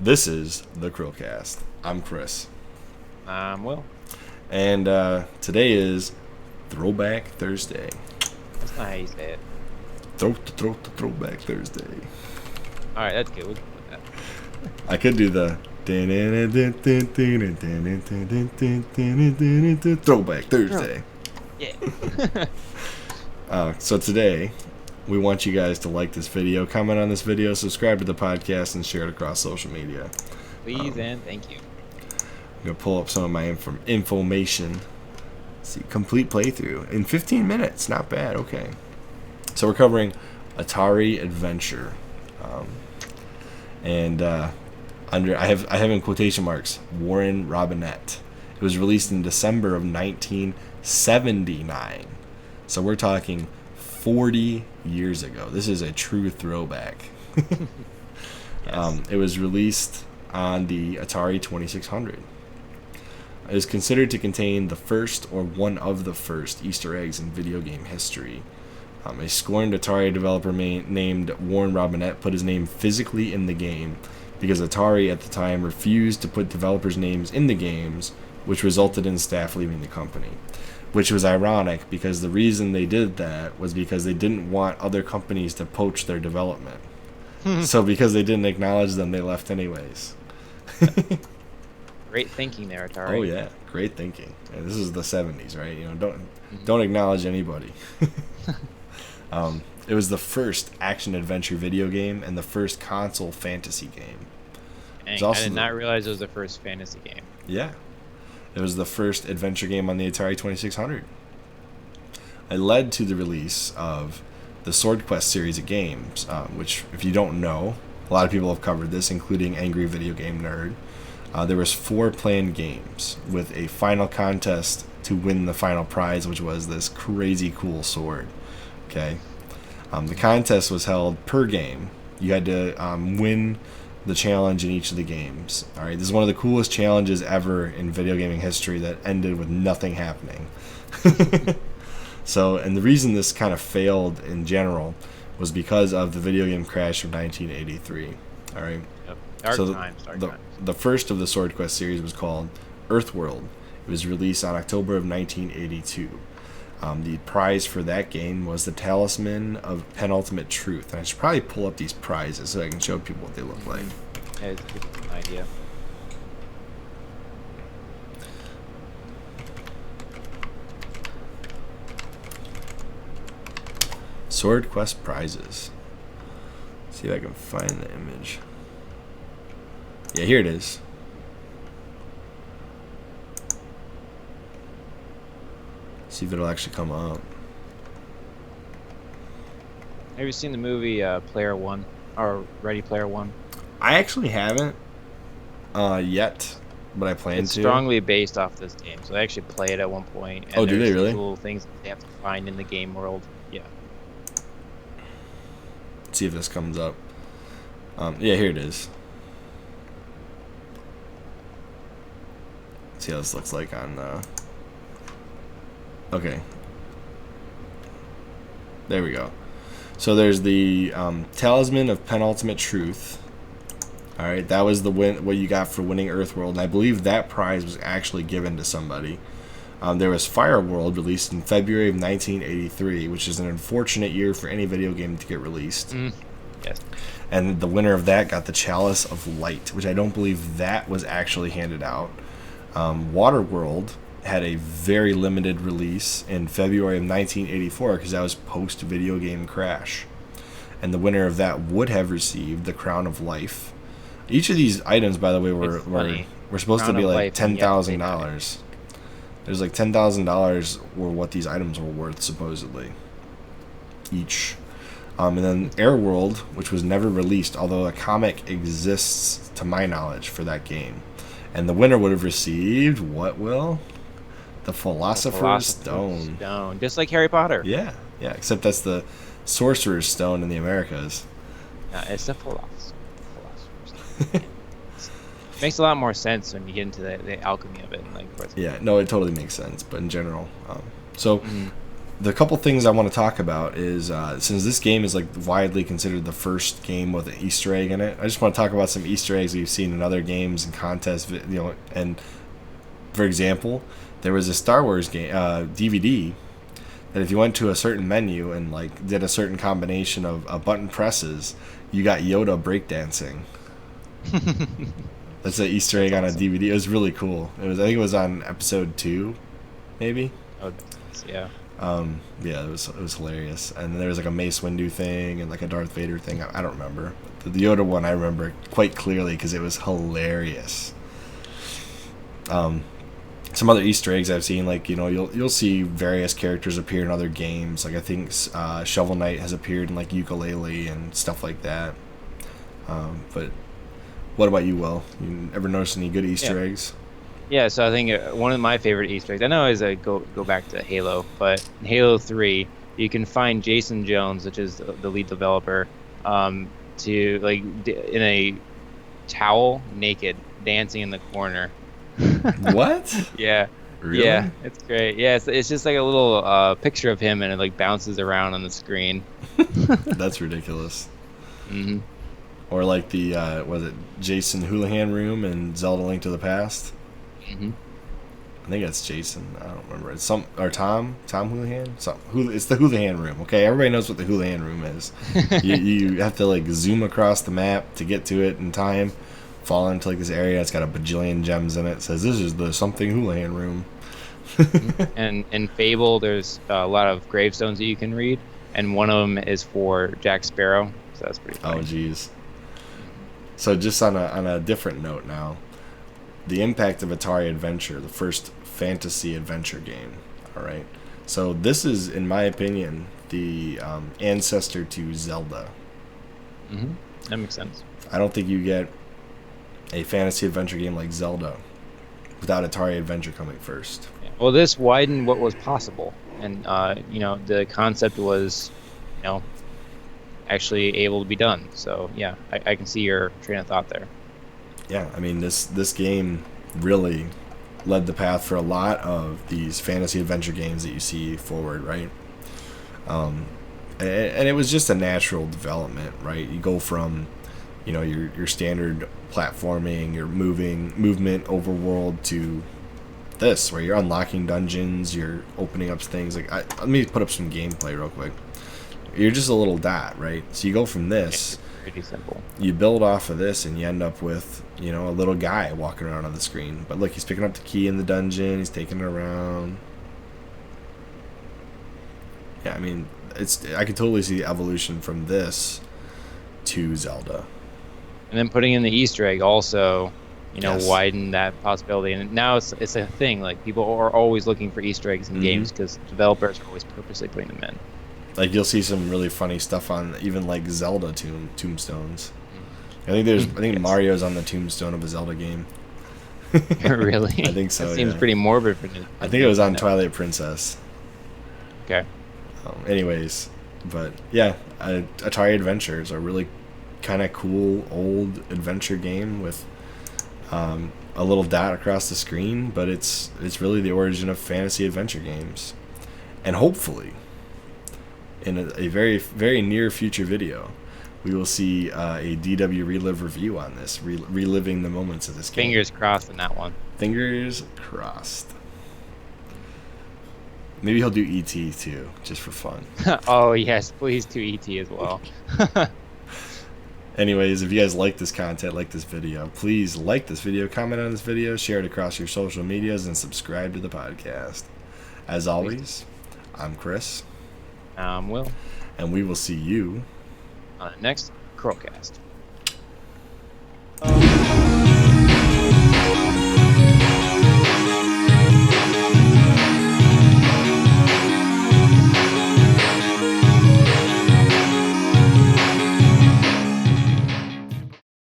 This is the CHRILLCAST. I'm Chris. Will. And today is Throwback Thursday. That's not how you say it. Throwback Thursday. Alright, that's good. We'll go with that. I could do the Throwback Thursday. Yeah. So today, we want you guys to like this video, comment on this video, subscribe to the podcast, and share it across social media. Please and thank you. I'm going to pull up some of my information. Let's see, complete playthrough in 15 minutes. Not bad. Okay. So we're covering Atari Adventure. I have in quotation marks, Warren Robinette. It was released in December of 1979. So we're talking 40 years ago. This is a true throwback. Yes. It was released on the Atari 2600. It is considered to contain the first or one of the first Easter eggs in video game history. A scorned Atari developer named Warren Robinette put his name physically in the game because Atari at the time refused to put developers' names in the games, which resulted in staff leaving the company. Which was ironic because the reason they did that was because they didn't want other companies to poach their development. So because they didn't acknowledge them, they left anyways. Great thinking there, Atari. Oh yeah, great thinking. And this is the 70s, right? You know, don't acknowledge anybody. It was the first action-adventure video game and the first console fantasy game. Dang, I did not realize it was the first fantasy game. Yeah. It was the first adventure game on the Atari 2600. It led to the release of the Swordquest series of games, which, if you don't know, a lot of people have covered this, including Angry Video Game Nerd. There was 4 planned games with a final contest to win the final prize, which was this crazy cool sword. Okay. The contest was held per game. You had to win the challenge in each of the games. All right, this is one of the coolest challenges ever in video gaming history that ended with nothing happening. So, and the reason this kind of failed in general was because of the video game crash of 1983. All right. Yep. Dark times. The first of the Swordquest series was called Earthworld. It was released on October of 1982. The prize for that game was the Talisman of Penultimate Truth. And I should probably pull up these prizes so I can show people what they look like. Yeah, it's a good idea. Swordquest prizes. See if I can find the image. Yeah, here it is. See if it'll actually come up. Have you seen the movie Player One or Ready Player One? I actually haven't yet, but I plan It's to. strongly based off this game, so they actually play it at one point. And Oh, do they there's really? Cool things that they have to find in the game world. Yeah. Let's see if this comes up. Yeah, here it is. Let's see how this looks like on. Okay. There we go. So there's the Talisman of Penultimate Truth. All right, that was the what you got for winning Earthworld, and I believe that prize was actually given to somebody. There was Fireworld, released in February of 1983, which is an unfortunate year for any video game to get released. Yes. And the winner of that got the Chalice of Light, which I don't believe that was actually handed out. Waterworld had a very limited release in February of 1984 because that was post-video game crash. And the winner of that would have received the Crown of Life. Each of these items, by the way, were supposed to be like $10,000. There's like $10,000 were what these items were worth, supposedly. Each. And then Airworld, which was never released, although a comic exists, to my knowledge, for that game. And the winner would have received, what, Will? The Philosopher's Stone. Just like Harry Potter. Yeah, except that's the Sorcerer's Stone in the Americas. No, it's the Philosopher's Stone. Makes a lot more sense when you get into the alchemy of it. And like, yeah, no, it totally makes sense. But in general, the couple things I want to talk about is since this game is like widely considered the first game with an Easter egg in it, I just want to talk about some Easter eggs we've seen in other games and contests. And for example, there was a Star Wars game DVD that if you went to a certain menu and like did a certain combination of button presses, you got Yoda breakdancing. That's an Easter egg on a DVD. It was really cool. I think it was on episode 2, maybe. Oh, yeah. Yeah, it was hilarious. And then there was like a Mace Windu thing and like a Darth Vader thing. I don't remember. But the Yoda one I remember quite clearly because it was hilarious. Some other Easter eggs I've seen, like, you'll see various characters appear in other games. Like I think Shovel Knight has appeared in like Yooka-Laylee and stuff like that. But what about you, Will? You ever notice any good Easter eggs? Yeah, so I think one of my favorite Easter eggs, I know is go back to Halo, but in Halo 3, you can find Jason Jones, which is the lead developer, to like in a towel, naked, dancing in the corner. What? Yeah. Really? Yeah, it's great. Yeah, it's just like a little picture of him, and it like bounces around on the screen. That's ridiculous. Mm-hmm. Or like the was it Jason Houlihan room in Zelda: Link to the Past? Mm-hmm. I think that's Jason. I don't remember. It's Tom Houlihan. It's the Houlihan room. Okay, everybody knows what the Houlihan room is. you have to like zoom across the map to get to it in time. Fall into like this area. It's got a bajillion gems in it. It says this is the something Houlihan room. And in Fable, there's a lot of gravestones that you can read, and one of them is for Jack Sparrow. So that's pretty funny. Oh, geez. So just on a different note now, the impact of Atari Adventure, the first fantasy adventure game. All right. So this is, in my opinion, the ancestor to Zelda. Mm-hmm. That makes sense. I don't think you get a fantasy adventure game like Zelda without Atari Adventure coming first. Yeah. Well, this widened what was possible, and the concept was, actually able to be done. So yeah, I can see your train of thought there. Yeah, I mean this game really led the path for a lot of these fantasy adventure games that you see forward, right? And it was just a natural development, right? You go from your standard platforming, your movement overworld to this, where you're unlocking dungeons, you're opening up things. Like let me put up some gameplay real quick. You're just a little dot, right? So you go from this. Pretty simple. You build off of this, and you end up with a little guy walking around on the screen. But look, he's picking up the key in the dungeon. He's taking it around. Yeah, I mean, I could totally see the evolution from this to Zelda. And then putting in the Easter egg also, Yes. widen that possibility. And now it's a thing. Like people are always looking for Easter eggs in games because developers are always purposely putting them in. Like you'll see some really funny stuff on even like Zelda tombstones. I think Mario's on the tombstone of a Zelda game. Really? I think so. That seems yeah. pretty morbid for I think it was on Twilight Princess. Okay. Anyways, but yeah, Atari Adventure is a really kind of cool old adventure game with a little dot across the screen, but it's really the origin of fantasy adventure games, and hopefully, in a very very near future video, we will see a DW Relive review on this, reliving the moments of this game. Fingers crossed on that one. Fingers crossed. Maybe he'll do ET too, just for fun. Oh yes, please do ET as well. Anyways, if you guys like this content, like this video, please like this video, comment on this video, share it across your social medias, and subscribe to the podcast. As always, I'm Chris. Will. And we will see you On the next CHRILLCAST.